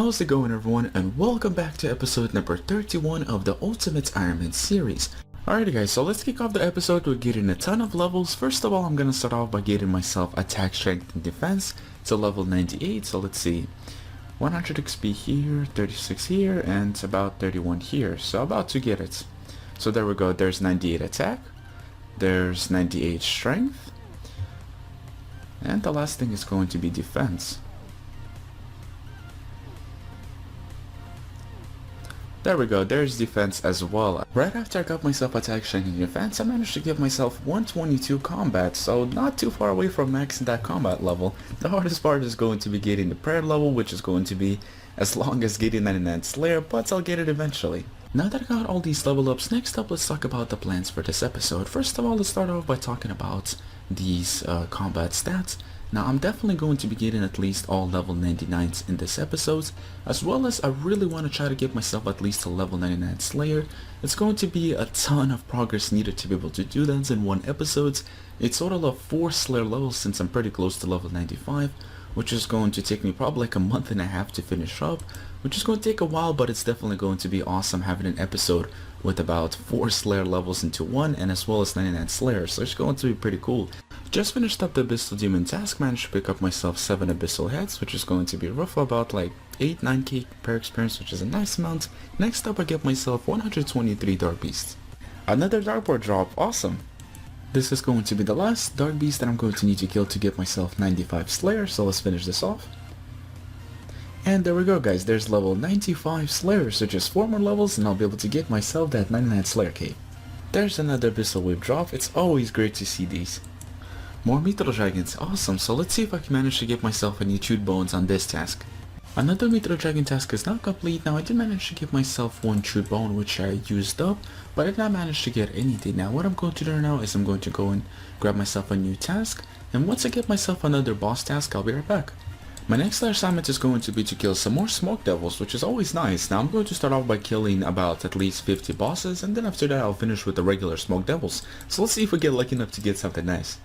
How's it going, everyone, and welcome back to episode number 31 of the Ultimate Ironman series. Alrighty guys, so let's kick off the episode with getting a ton of levels. First of all, I'm gonna start off by getting myself attack, strength, and defense to level 98. So let's see, 100 XP here, 36 here, and about 31 here. So about to get it. So there we go, there's 98 attack, there's 98 strength, and the last thing is going to be defense. There we go, there's defense as well. Right after I got myself attack, strength, and defense, I managed to give myself 122 combat, so not too far away from maxing that combat level. The hardest part is going to be getting the prayer level, which is going to be as long as getting that enhanced slayer, but I'll get it eventually. Now that I got all these level ups, next up let's talk about the plans for this episode. First of all, let's start off by talking about these combat stats. Now I'm definitely going to be getting at least all level 99s in this episode, as well as I really want to try to get myself at least a level 99 Slayer. It's going to be a ton of progress needed to be able to do that in one episode. It's total of 4 Slayer levels since I'm pretty close to level 95, which is going to take me probably like a month and a half to finish up, which is going to take a while, but it's definitely going to be awesome having an episode with about 4 Slayer levels into one, and as well as 99 Slayers, so it's going to be pretty cool. Just finished up the Abyssal Demon task, managed to pick up myself 7 Abyssal heads, which is going to be roughly about like 8-9k per experience, which is a nice amount. Next up I get myself 123 Dark Beasts. Another Darkboard drop, awesome! This is going to be the last Dark Beast that I'm going to need to kill to get myself 95 Slayer, so let's finish this off. And there we go guys, there's level 95 Slayer, so just 4 more levels and I'll be able to get myself that 99 Slayer cape. There's another Abyssal Whip drop, it's always great to see these. More Mithril Dragons, awesome, so let's see if I can manage to get myself any chewed bones on this task. Another Mithril Dragon task is now complete. Now I did manage to give myself 1 chewed bone which I used up, but I did not manage to get anything. Now what I'm going to do now is I'm going to go and grab myself a new task, and once I get myself another boss task, I'll be right back. My next assignment is going to be to kill some more smoke devils, which is always nice. Now I'm going to start off by killing about at least 50 bosses, and then after that I'll finish with the regular smoke devils. So let's see if we get lucky enough to get something nice.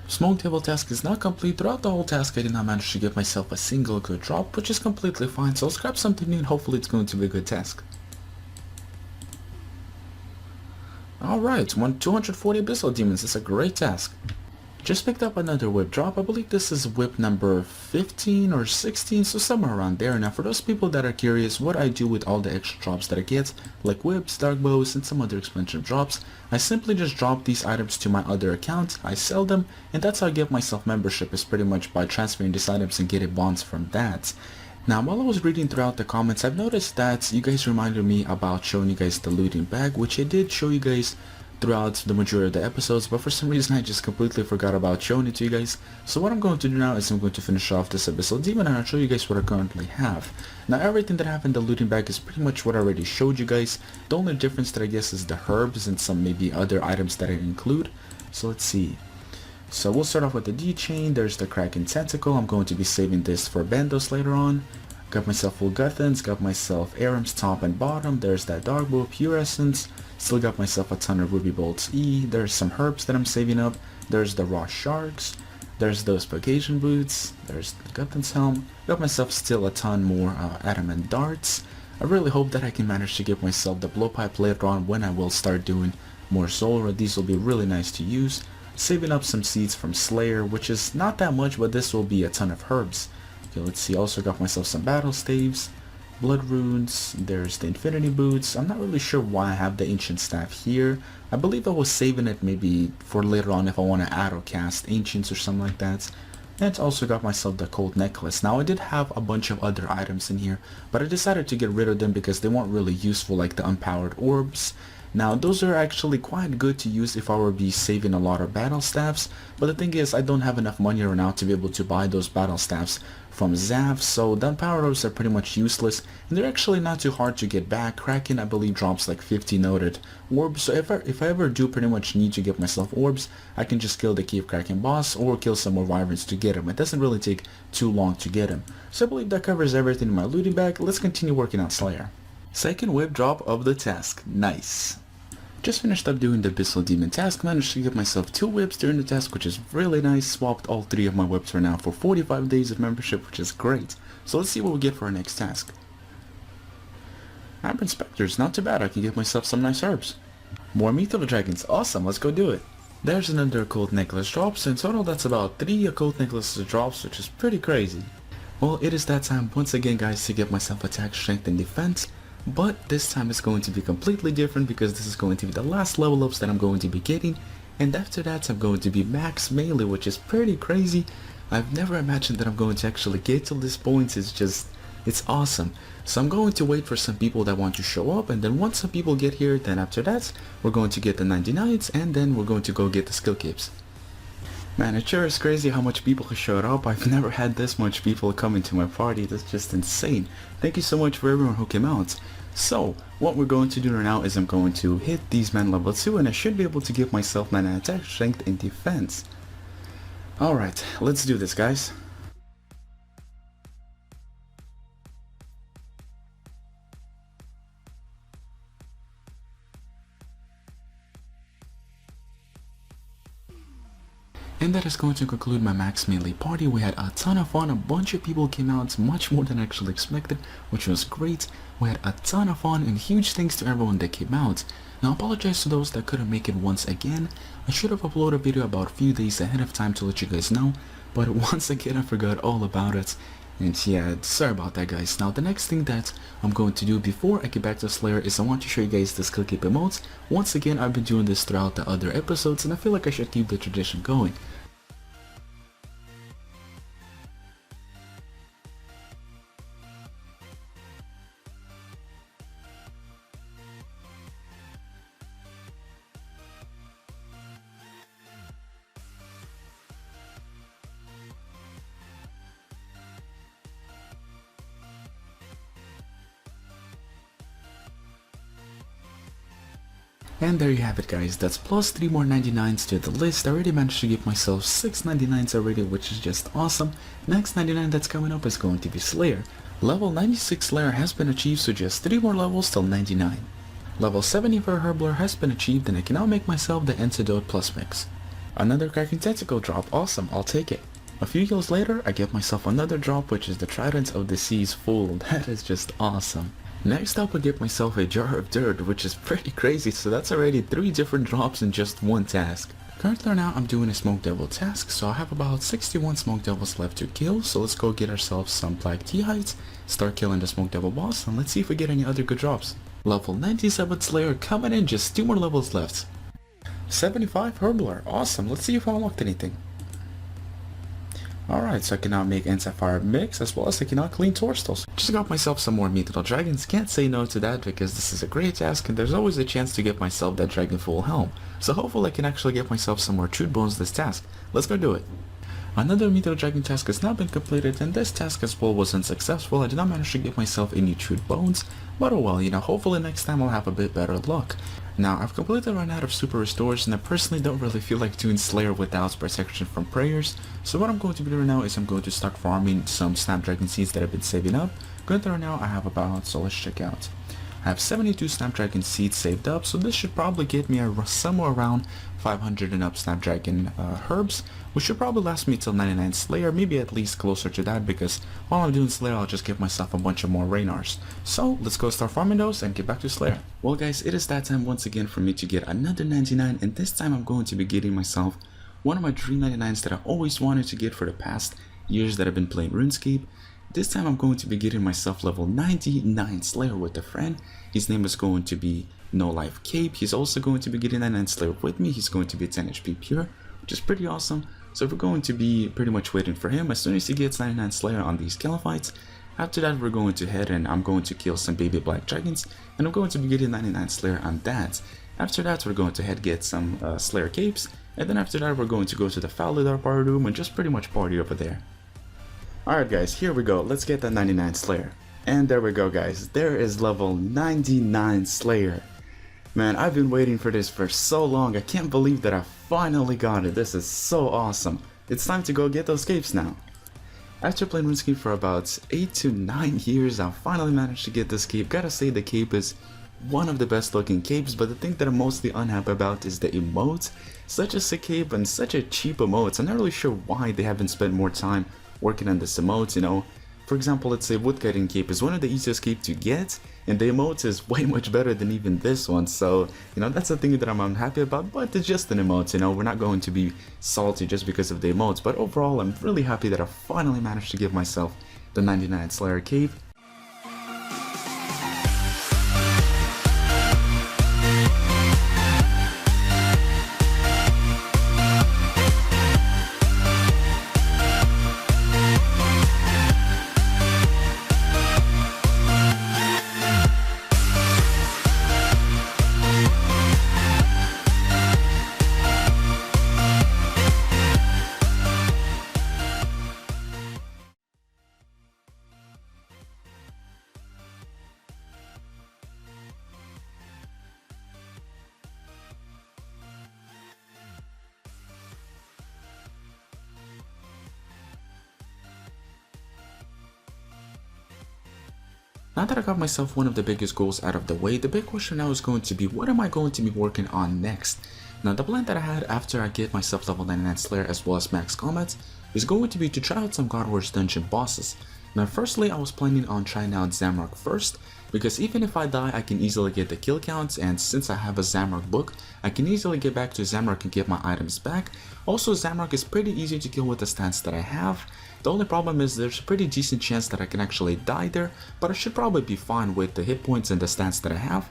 Smoke devil task is not complete. Throughout the whole task I did not manage to get myself a single good drop, which is completely fine, so let's grab something new and hopefully it's going to be a good task. Alright, 240 Abyssal Demons, it's a great task. Just picked up another whip drop. I believe this is whip number 15 or 16, so somewhere around there. Now for those people that are curious what I do with all the extra drops that I get, like whips, dark bows, and some other expensive drops, I simply just drop these items to my other account, I sell them, and that's how I get myself membership, is pretty much by transferring these items and getting bonds from that. Now while I was reading throughout the comments, I've noticed that you guys reminded me about showing you guys the looting bag, which I did show you guys throughout the majority of the episodes, but for some reason I just completely forgot about showing it to you guys. So what I'm going to do now is I'm going to finish off this Abyssal Demon and I'll show you guys what I currently have. Now everything that I have in the looting bag is pretty much what I already showed you guys. The only difference that I guess is the herbs and some maybe other items that I include. So let's see. So we'll start off with the D-Chain. There's the Kraken Tentacle. I'm going to be saving this for Bandos later on. Got myself full Guthans, got myself Aram's top and bottom, there's that Dark Bow, Pure Essence, still got myself a ton of Ruby Bolts E, there's some herbs that I'm saving up, there's the Raw Sharks, there's those Pugation Boots, there's the Guthan's Helm, got myself still a ton more Adamant Darts. I really hope that I can manage to get myself the Blowpipe later on when I will start doing more Solar. These will be really nice to use. Saving up some seeds from Slayer, which is not that much, but this will be a ton of herbs. Okay, let's see, also got myself some battle staves, blood runes, there's the infinity boots. I'm not really sure why I have the ancient staff here. I believe I was saving it maybe for later on if I want to add or cast ancients or something like that. And also got myself the cold necklace. Now I did have a bunch of other items in here, but I decided to get rid of them because they weren't really useful, like the unpowered orbs. Now those are actually quite good to use if I were to be saving a lot of battle staffs, but the thing is I don't have enough money right now to be able to buy those battle staffs from Zav, so the unpowered orbs are pretty much useless, and they're actually not too hard to get back. Kraken I believe drops like 50 noted orbs, so if I ever do pretty much need to get myself orbs, I can just kill the Cave Kraken boss or kill some more wyverns to get him. It doesn't really take too long to get him. So I believe that covers everything in my looting bag. Let's continue working on Slayer. Second whip drop of the task, nice. Just finished up doing the Abyssal Demon task, managed to get myself 2 whips during the task, which is really nice. Swapped all 3 of my whips right now for 45 days of membership, which is great. So let's see what we get for our next task. Amber Inspectors, not too bad. I can get myself some nice herbs. More Mythical Dragons, awesome, let's go do it. There's another occult necklace drops. In total that's about 3 occult necklaces drops, which is pretty crazy. Well, it is that time once again guys to get myself attack, strength and defense, but this time it's going to be completely different because this is going to be the last level ups that I'm going to be getting, and after that I'm going to be max melee, which is pretty crazy. I've never imagined that I'm going to actually get to this point. It's awesome. So I'm going to wait for some people that want to show up, and then once some people get here, then after that we're going to get the 99s, and then we're going to go get the skill capes. Man, it sure is crazy how much people have showed up. I've never had this much people coming to my party. That's just insane. Thank you so much for everyone who came out. So, what we're going to do right now is I'm going to hit these men level 2, and I should be able to give myself 9 attack, strength, and defense. Alright, let's do this guys. And that is going to conclude my max melee party. We had a ton of fun, a bunch of people came out, much more than I actually expected, which was great. We had a ton of fun, and huge thanks to everyone that came out. Now I apologize to those that couldn't make it once again. I should have uploaded a video about a few days ahead of time to let you guys know, but once again I forgot all about it. And yeah, sorry about that guys. Now the next thing that I'm going to do before I get back to Slayer is I want to show you guys the skill cape emotes. Once again, I've been doing this throughout the other episodes, and I feel like I should keep the tradition going. And there you have it guys, that's plus 3 more 99s to the list. I already managed to give myself 6 99s already, which is just awesome. Next 99 that's coming up is going to be Slayer. Level 96 Slayer has been achieved, so just 3 more levels till 99. Level 70 for Herbler has been achieved, and I can now make myself the Antidote Plus Mix. Another Cracking Tentacle drop, awesome, I'll take it. A few years later, I get myself another drop, which is the Trident of the Seas Full. That is just awesome. Next up I get myself a Jar of Dirt, which is pretty crazy, so that's already 3 different drops in just one task. Currently now I'm doing a Smoke Devil task, so I have about 61 Smoke Devils left to kill, so let's go get ourselves some Black Tea Hides, start killing the Smoke Devil boss, and let's see if we get any other good drops. Level 97 Slayer coming in, just 2 more levels left. 75 Herbler, awesome, let's see if I unlocked anything. Alright, so I can now make Anti-Fire Mix, as well as I can now clean Torstals. Just got myself some more Mythical Dragons, can't say no to that because this is a great task, and there's always a chance to get myself that Dragon Full Helm. So hopefully I can actually get myself some more Truth Bones this task. Let's go do it. Another Mythical Dragon task has now been completed, and this task as well was unsuccessful. I did not manage to get myself any Truth Bones, but oh well, you know, hopefully next time I'll have a bit better luck. Now, I've completely run out of Super Restores, and I personally don't really feel like doing Slayer without protection from prayers, so what I'm going to do right now is I'm going to start farming some Snapdragon Seeds that I've been saving up. Currently right now I have about, so let's check out. I have 72 Snapdragon Seeds saved up, so this should probably get me somewhere around 500 and up Snapdragon herbs, which should probably last me till 99 Slayer, maybe at least closer to that, because while I'm doing Slayer I'll just give myself a bunch of more Raynars. So let's go start farming those and get back to Slayer. Well guys, it is that time once again for me to get another 99, and this time I'm going to be getting myself one of my dream 99s that I always wanted to get for the past years that I've been playing RuneScape. This time I'm going to be getting myself level 99 Slayer with a friend. His name is going to be No Life Cape. He's also going to be getting 99 Slayer with me. He's going to be 10 HP pure, which is pretty awesome. So we're going to be pretty much waiting for him. As soon as he gets 99 Slayer on these Caliphites, after that we're going to head and I'm going to kill some baby black dragons, and I'm going to be getting 99 Slayer on that. After that we're going to head get some Slayer capes, and then after that we're going to go to the Falidar party room and just pretty much party over there. Alright guys, here we go, let's get that 99 Slayer. And there we go guys, there is level 99 Slayer. Man, I've been waiting for this for so long, I can't believe that I finally got it. This is so awesome. It's time to go get those capes now. After playing RuneScape for about 8 to 9 years, I finally managed to get this cape. Gotta say the cape is one of the best looking capes, but the thing that I'm mostly unhappy about is the emotes. Such a sick cape and such a cheap emotes. I'm not really sure why they haven't spent more time working on this emotes, you know. For example, let's say woodcutting cape is one of the easiest cape to get, and the emotes is way much better than even this one. So, you know, that's the thing that I'm unhappy about, but it's just an emote, you know, we're not going to be salty just because of the emotes. But overall, I'm really happy that I finally managed to give myself the 99 Slayer cape. Now that I got myself one of the biggest goals out of the way, the big question now is going to be, what am I going to be working on next? Now the plan that I had after I get myself level 99 Slayer as well as max combat is going to be to try out some God Wars dungeon bosses. Now firstly, I was planning on trying out Zamrock first, because even if I die I can easily get the kill counts, and since I have a Zamrock book, I can easily get back to Zamrock and get my items back. Also, Zamrock is pretty easy to kill with the stats that I have. The only problem is there's a pretty decent chance that I can actually die there, but I should probably be fine with the hit points and the stats that I have.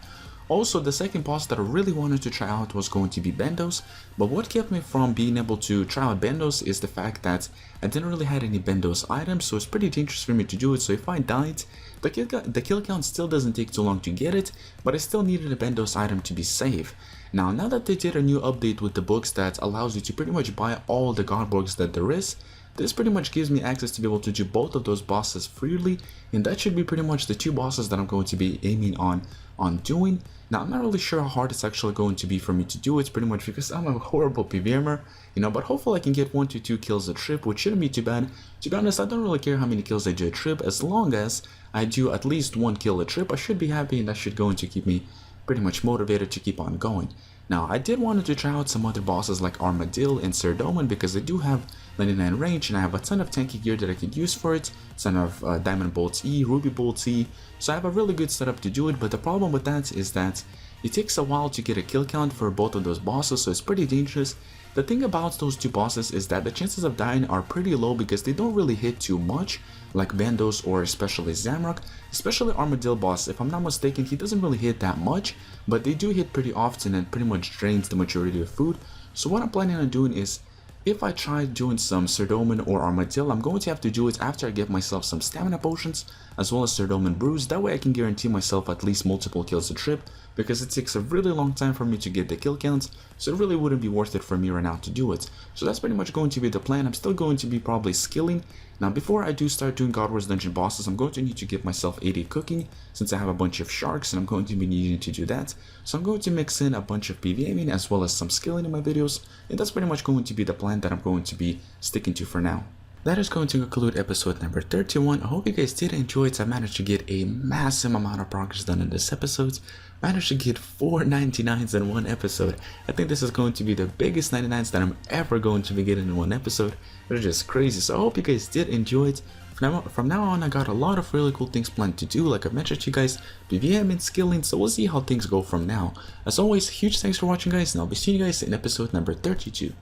Also, the second boss that I really wanted to try out was going to be Bendos, but what kept me from being able to try out Bendos is the fact that I didn't really have any Bendos items, so it's pretty dangerous for me to do it. So if I died, the kill count still doesn't take too long to get it, but I still needed a Bendos item to be safe. Now that they did a new update with the books that allows you to pretty much buy all the god books that there is, this pretty much gives me access to be able to do both of those bosses freely, and that should be pretty much the two bosses that I'm going to be aiming on doing. Now I'm not really sure how hard it's actually going to be for me to do it, pretty much because I'm a horrible PVMer, you know, but hopefully I can get 1 to 2 kills a trip, which shouldn't be too bad. To be honest, I don't really care how many kills I do a trip, as long as I do at least 1 kill a trip, I should be happy, and that should going to keep me pretty much motivated to keep on going. Now, I did want to try out some other bosses like Armadillo and Serdoman because they do have 99 range, and I have a ton of tanky gear that I could use for it, ton of Diamond Bolts E, Ruby Bolts E, so I have a really good setup to do it. But the problem with that is that it takes a while to get a kill count for both of those bosses, so it's pretty dangerous. The thing about those two bosses is that the chances of dying are pretty low because they don't really hit too much, like Bendos or especially Zamrock. Especially Armadillo boss, if I'm not mistaken, he doesn't really hit that much, but they do hit pretty often and pretty much drains the majority of food. So what I'm planning on doing is, if I try doing some Serdoman or Armadillo, I'm going to have to do it after I get myself some stamina potions as well as Serdoman brews. That way I can guarantee myself at least multiple kills a trip, because it takes a really long time for me to get the kill counts, so it really wouldn't be worth it for me right now to do it. So that's pretty much going to be the plan. I'm still going to be probably skilling. Now before I do start doing God Wars dungeon bosses, I'm going to need to give myself 80 cooking, since I have a bunch of sharks and I'm going to be needing to do that. So I'm going to mix in a bunch of PvAming as well as some skilling in my videos, and that's pretty much going to be the plan that I'm going to be sticking to for now. That is going to conclude episode number 31. I hope you guys did enjoy it. I managed to get a massive amount of progress done in this episode. I managed to get 4 99s in one episode. I think this is going to be the biggest 99s that I'm ever going to be getting in one episode. It's just crazy. So I hope you guys did enjoy it. From now on, I got a lot of really cool things planned to do. Like I mentioned to you guys, PVM and skilling. So we'll see how things go from now. As always, huge thanks for watching, guys, and I'll be seeing you guys in episode number 32.